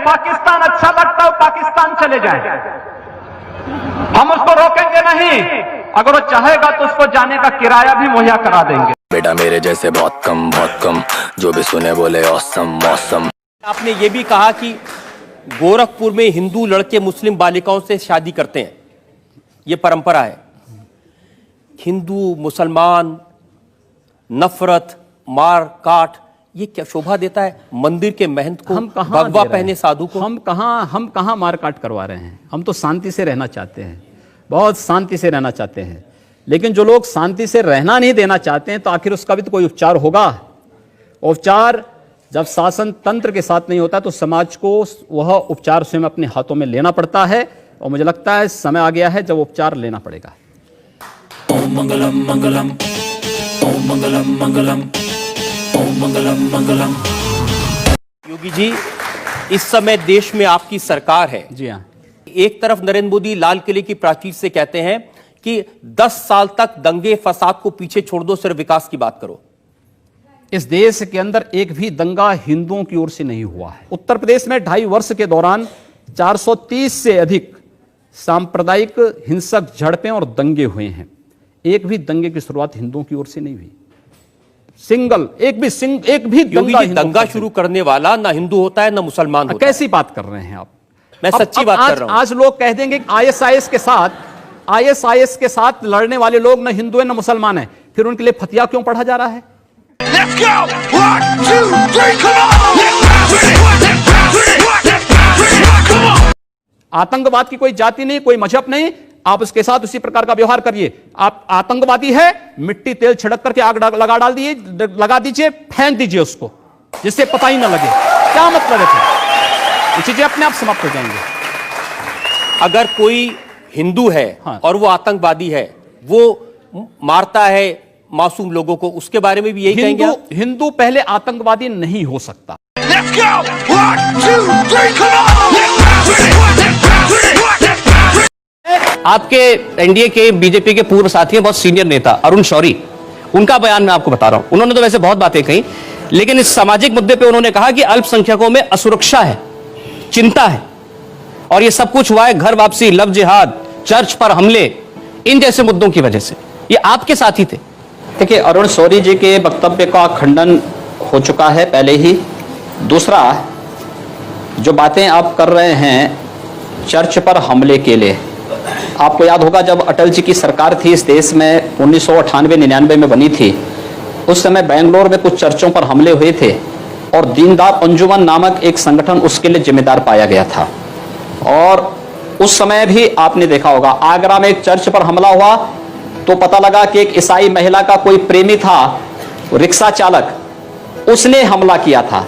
पाकिस्तान अच्छा लगता है पाकिस्तान चले जाए, हम उसको रोकेंगे नहीं। अगर वो चाहेगा तो उसको जाने का किराया भी मुहैया करा देंगे। बेटा मेरे जैसे बहुत कम जो भी सुने बोले औसम मौसम। आपने ये भी कहा कि गोरखपुर में हिंदू लड़के मुस्लिम बालिकाओं से शादी करते हैं, ये परंपरा है। हिंदू मुसलमान नफरत मार काट ये क्या शोभा देता है मंदिर के महंत को, भगवा पहने साधु को? हम कहां मार काट करवा रहे हैं? हम तो शांति से रहना चाहते हैं, बहुत शांति से रहना चाहते हैं। लेकिन जो लोग शांति से रहना नहीं देना चाहते हैं तो आखिर उसका भी तो कोई उपचार होगा। उपचार जब शासन तंत्र के साथ नहीं होता तो समाज को वह उपचार स्वयं अपने हाथों में लेना पड़ता है, और मुझे लगता है समय आ गया है जब उपचार लेना पड़ेगा। ओम मंगलम मंगलम, ओम मंगलम मंगलम, ओम मंगलम मंगलम। योगी जी, इस समय देश में आपकी सरकार है। जी हाँ। एक तरफ नरेंद्र मोदी लाल किले की प्राचीर से कहते हैं कि 10 साल तक दंगे फसाद को पीछे छोड़ दो, सिर्फ विकास की बात करो। इस देश के अंदर एक भी दंगा हिंदुओं की ओर से नहीं हुआ है। उत्तर प्रदेश में 2.5 वर्ष के दौरान 430 से अधिक सांप्रदायिक हिंसक झड़पें और दंगे हुए हैं। एक भी दंगे की शुरुआत हिंदुओं की ओर से नहीं हुई। एक भी दंगा शुरू करने वाला ना हिंदू होता है ना मुसलमान होता है। कैसी बात कर रहे हैं आप? मैं सच्ची बात कर रहा हूं। आज लोग कह देंगे आईएसआईएस के साथ लड़ने वाले लोग ना हिंदू है ना मुसलमान है, फिर उनके लिए फतिया क्यों पढ़ा जा रहा है? Let's go! 1, 2, 3, come on! आतंकवाद की कोई जाति नहीं, कोई मजहब नहीं, आप उसके साथ उसी प्रकार का व्यवहार करिए। आप आतंकवादी है, मिट्टी तेल छिड़क करके आग लगा दीजिए, फेंक दीजिए उसको, जिससे पता ही ना लगे। क्या मतलब है? ये चीजें अपने आप समाप्त हो जाएंगे। अगर कोई हिंदू है और वो आतंकवादी है, वो मारता है मासूम लोगों को, उसके बारे में भी यही कहेंगे आप? हिंदू पहले आतंकवादी नहीं हो सकता। Let's go! 1, 2, 3, come on! आपके एनडीए के बीजेपी के पूर्व साथी हैं, बहुत सीनियर नेता अरुण शौरी, उनका बयान मैं आपको बता रहा हूं। उन्होंने तो वैसे बहुत बातें कही, लेकिन इस सामाजिक मुद्दे पे उन्होंने कहा कि अल्पसंख्यकों में असुरक्षा है, चिंता है, और ये सब कुछ हुआ है घर वापसी, लव जिहाद, चर्च पर हमले, इन जैसे मुद्दों की वजह से। ये आपके साथी थे। देखिए, अरुण शौरी जी के वक्तव्य का खंडन हो चुका है पहले ही। दूसरा, जो बातें आप कर रहे हैं चर्च पर हमले के लिए, आपको याद होगा जब अटल जी की सरकार थी इस देश में 1998-99 में बनी थी, उस समय बेंगलोर में कुछ चर्चों पर हमले हुए थे और दीनदयाल अंजुमन नामक एक संगठन उसके लिए जिम्मेदार पाया गया था। और उस समय भी आपने देखा होगा आगरा में एक चर्च पर हमला हुआ तो पता लगा कि एक ईसाई महिला का कोई प्रेमी था, रिक्शा चालक, उसने हमला किया था।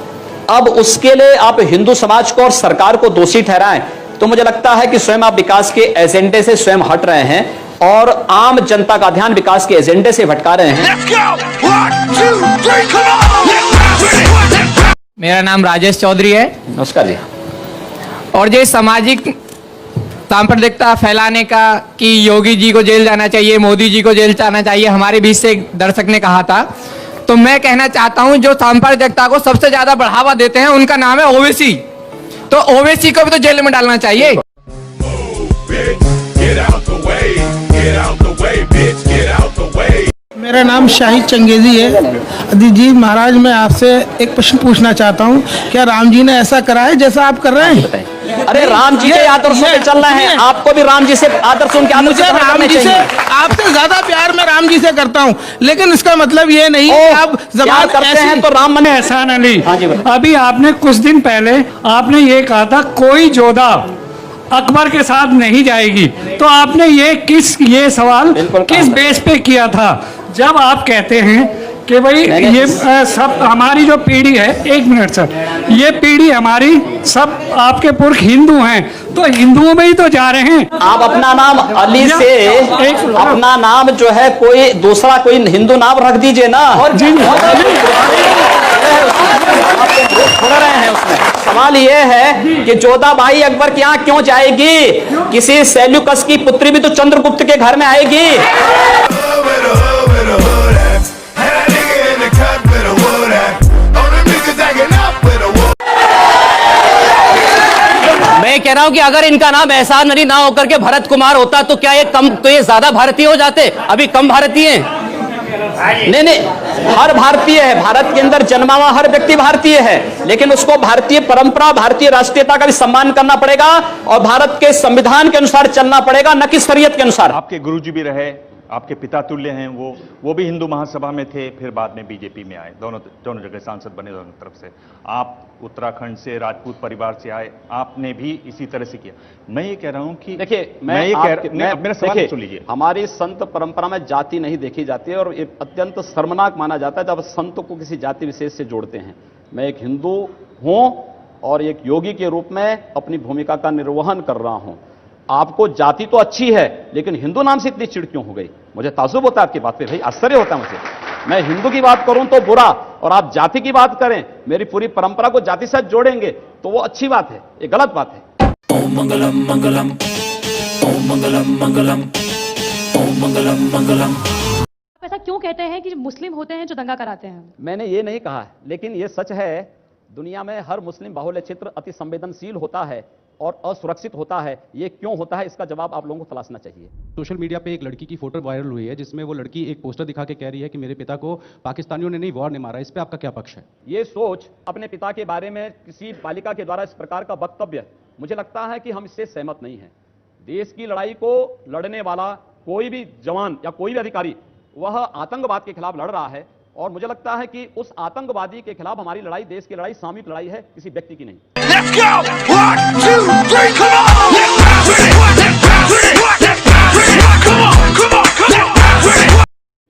अब उसके लिए आप हिंदू समाज को और सरकार को दोषी ठहराएं तो मुझे लगता है कि स्वयं आप विकास के एजेंडे से स्वयं हट रहे हैं और आम जनता का ध्यान विकास के एजेंडे से भटका रहे हैं। Let's go! 1, 2, 3, come on! मेरा नाम राजेश चौधरी है। नमस्कार जी। और जो सामाजिक सांप्रदायिकता फैलाने का कि योगी जी को जेल जाना चाहिए, मोदी जी को जेल जाना चाहिए, हमारे बीच से एक दर्शक ने कहा था, तो मैं कहना चाहता हूं जो सांप्रदायिकता को सबसे ज्यादा बढ़ावा देते हैं उनका नाम है ओवैसी। तो ओवैसी को भी तो जेल में डालना चाहिए। मेरा नाम शाहिद चंगेजी है। अदी जी महाराज, मैं आपसे एक प्रश्न पूछना चाहता हूँ, क्या राम जी ने ऐसा करा है जैसा आप कर रहे हैं? अरे राम जी के आदर्शों पे चल रहे हैं, आपको भी राम जी से आदर्शों के मुझे राम जी से आपसे ज्यादा प्यार मैं राम जी से करता हूँ, लेकिन इसका मतलब ये नहीं कि आप जबान करते हैं तो राम मन। एहसान अली, अभी आपने कुछ दिन पहले आपने ये कहा था कोई जोधा अकबर के साथ नहीं जाएगी, तो आपने ये सवाल किस बेस पे किया था? जब आप कहते हैं कि भाई ये सब हमारी जो पीढ़ी है, एक मिनट सर, ये पीढ़ी हमारी सब आपके पुरख हिंदू हैं, तो हिंदुओं में ही तो जा रहे हैं। आप अपना नाम अली से अपना नाम जो है कोई दूसरा कोई हिंदू नाम रख दीजिए ना। छोड़ रहे हैं उसमें। सवाल ये है कि जोधाबाई अकबर के यहाँ क्यों जाएगी? किसी सेल्यूकस की पुत्री भी तो चंद्रगुप्त के घर में आएगी। मैं कह रहा हूं कि अगर इनका नाम एहसान अली ना होकर के भरत कुमार होता तो क्या ये ज्यादा भारतीय हो जाते? अभी कम भारतीय हैं। नहीं, हर भारतीय है, भारत के अंदर जन्मा हुआ हर व्यक्ति भारतीय है, लेकिन उसको भारतीय परंपरा, भारतीय राष्ट्रीयता का भी सम्मान करना पड़ेगा और भारत के संविधान के अनुसार चलना पड़ेगा, न कि शरीयत के अनुसार। आपके गुरुजी भी रहे, आपके पिता तुल्य हैं, वो भी हिंदू महासभा में थे, फिर बाद में बीजेपी में आए, दोनों जगह सांसद बने दोनों तरफ से। आप उत्तराखंड से राजपूत परिवार से आए, आपने भी इसी तरह से किया। मैं ये कह रहा हूं कि देखिए, मेरा सवाल सुन लीजिए। हमारी संत परंपरा में जाति नहीं देखी जाती है और ये अत्यंत शर्मनाक माना जाता है जब संत को किसी जाति विशेष से जोड़ते हैं। मैं एक हिंदू हूं और एक योगी के रूप में अपनी भूमिका का निर्वहन कर रहा हूं। आपको जाति तो अच्छी है, लेकिन हिंदू नाम से इतनी चिढ़ क्यों हो गई? मुझे ताज्जुब होता है आपकी बात पे, भाई आश्चर्य होता है मुझे। मैं हिंदू की बात करूं तो बुरा, और आप जाति की बात करें, मेरी पूरी परंपरा को जाति से जोड़ेंगे तो वो अच्छी बात है, ये गलत बात है। ओम मंगलम मंगलम, ओम मंगलम मंगलम, ओम मंगलम मंगलम। ऐसा क्यों कहते हैं कि मुस्लिम होते हैं जो दंगा कराते हैं? मैंने ये नहीं कहा, लेकिन ये सच है, दुनिया में हर मुस्लिम बाहुल्य क्षेत्र अति संवेदनशील होता है और असुरक्षित होता है। ये क्यों होता है, इसका जवाब आप लोगों को तलाशना चाहिए। सोशल मीडिया पे एक लड़की की फोटो वायरल हुई है जिसमें वो लड़की एक पोस्टर दिखा के कह रही है कि मेरे पिता को पाकिस्तानियों ने नहीं, वॉर ने मारा। इस पे आपका क्या पक्ष है? ये सोच अपने पिता के बारे में किसी बालिका के द्वारा इस प्रकार का वक्तव्य, मुझे लगता है कि हम इससे सहमत नहीं हैं। देश की लड़ाई को लड़ने वाला कोई भी जवान या कोई भी अधिकारी वह आतंकवाद के खिलाफ लड़ रहा है, और मुझे लगता है कि उस आतंकवादी के खिलाफ हमारी लड़ाई देश की लड़ाई सामूहिक लड़ाई है, किसी व्यक्ति की नहीं। Let's go! 1, 2, 3, come on! Let's bounce with it! Let's bounce with it! Let's bounce with it! Come on! Come on! Come on!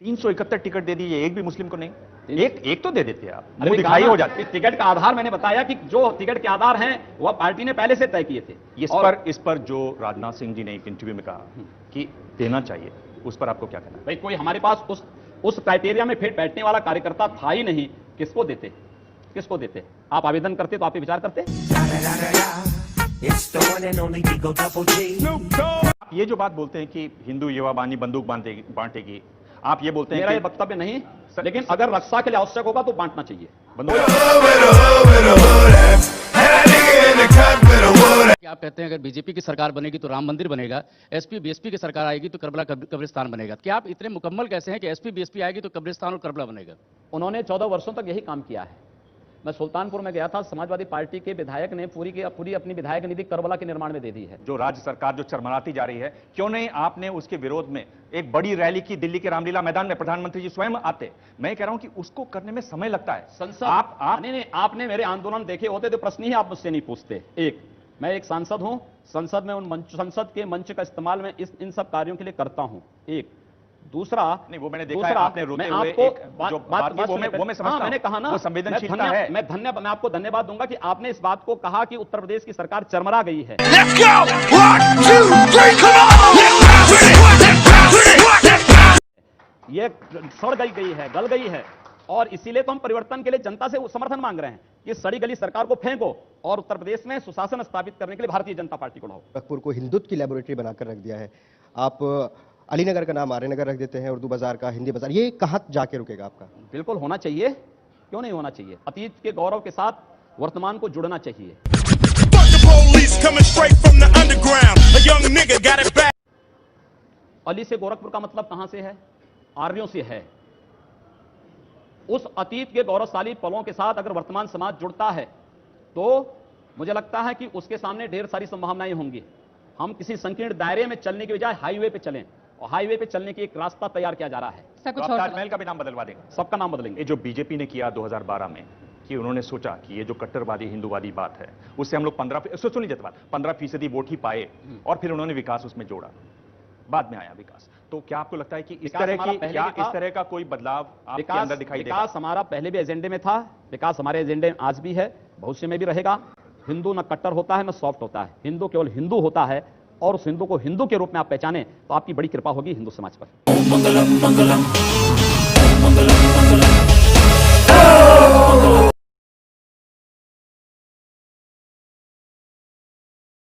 371 ticket दे दीजिए, एक भी मुस्लिम को नहीं। एक तो दे देते आप, अरे मुंह दिखाई हो जाती। टिकट का आधार मैंने बताया कि जो टिकट के आधार हैं वह पार्टी ने पहले से तय किए थे। इस पर जो राजनाथ सिंह जी ने एक इंटरव्यू में कहा कि देना चाहिए, उस पर आपको क्या कहना है? भाई कोई हमारे पास उस क्राइटेरिया में फिट बैठने वाला कार्यकर्ता था ही नहीं, किसको देते? आप आवेदन करते तो आप विचार करते। ये जो बात बोलते हैं कि हिंदू युवा बानी बंदूक बांटेगी, आप ये बोलते हैं मेरा ये वक्तव्य नहीं, लेकिन अगर रक्षा के लिए आवश्यक होगा तो बांटना चाहिए। आप कहते हैं अगर बीजेपी की सरकार बनेगी तो राम मंदिर बनेगा, एसपी बीएसपी की सरकार आएगी तो करबला कब्रिस्तान बनेगा। क्या आप इतने मुकम्मल कैसे हैं कि एसपी बीएसपी आएगी तो कब्रिस्तान और करबला बनेगा? उन्होंने 14 वर्षों तक यही काम किया है। मैं सुल्तानपुर में गया था, समाजवादी पार्टी के विधायक ने पूरी अपनी विधायक निधि करबला के निर्माण में दे दी है। जो राज्य सरकार जो चरमराती जा रही है, क्यों नहीं आपने उसके विरोध में एक बड़ी रैली की दिल्ली के रामलीला मैदान में? प्रधानमंत्री जी स्वयं आते। मैं कह रहा हूं कि उसको करने में समय लगता है। संसद नहीं, आपने मेरे आंदोलन देखे होते तो प्रश्न ही आप मुझसे नहीं पूछते। मैं एक सांसद हूं, संसद में संसद के मंच का इस्तेमाल में इन सब कार्यों के लिए करता हूं। दूसरा नहीं, वो मैंने देखा है, आपने रोते हुए वो मैं समझता हूं। मैंने कहा ना, वो संवेदनशीलता है। मैं आपको धन्यवाद दूंगा कि आपने इस बात को कहा कि उत्तर प्रदेश की सरकार चरमरा गई है। Let's go! 1, 2, 3, come on! Let's bounce with it! Let's bounce with it! Let's bounce! ये सड़ गई है, गल गई है, और इसीलिए तो हम परिवर्तन के लिए जनता से समर्थन मांग रहे हैं कि सड़ी गली सरकार को फेंको और उत्तर प्रदेश में सुशासन स्थापित करने के लिए भारतीय जनता पार्टी को लाओ। गोरखपुर को हिंदुत्व की लेबोरेटरी बनाकर रख दिया है। आप अलीनगर का नाम आर्यनगर रख देते हैं, उर्दू बाजार का हिंदी बाजार, ये कहां जाके रुकेगा आपका? बिल्कुल होना चाहिए, क्यों नहीं होना चाहिए? अतीत के गौरव के साथ वर्तमान को जुड़ना चाहिए। अली से गोरखपुर का मतलब कहां से है? आर्यों से है। उस अतीत के गौरवशाली पलों के साथ अगर वर्तमान समाज जुड़ता है तो मुझे लगता है कि उसके सामने ढेर सारी संभावनाएं होंगी। हम किसी संकीर्ण दायरे में चलने के बजाय हाईवे पे चलें, और हाईवे पे चलने की एक रास्ता तैयार किया जा रहा है। तो ताजमहल का भी नाम बदलवा देंगे, सबका नाम बदलेंगे। ये जो बीजेपी ने किया 2012 में कि उन्होंने सोचा कि ये जो कट्टरवादी हिंदूवादी बात है उससे हम लोग 15% वोट ही पाए, और फिर उन्होंने विकास उसमें जोड़ा, बाद में आया विकास। तो क्या आपको लगता है कि इस तरह का कोई बदलाव आपके अंदर दिखाई देगा? विकास हमारा पहले भी एजेंडे में था, विकास हमारे एजेंडे में आज भी है, भविष्य में भी रहेगा। हिंदू न कट्टर होता है न सॉफ्ट होता है, हिंदू केवल हिंदू होता है, और उस हिंदू को हिंदू के रूप में आप पहचाने तो आपकी बड़ी कृपा होगी हिंदू समाज पर। ओम मंगलम मंगलम, ओम मंगलम मंगलम।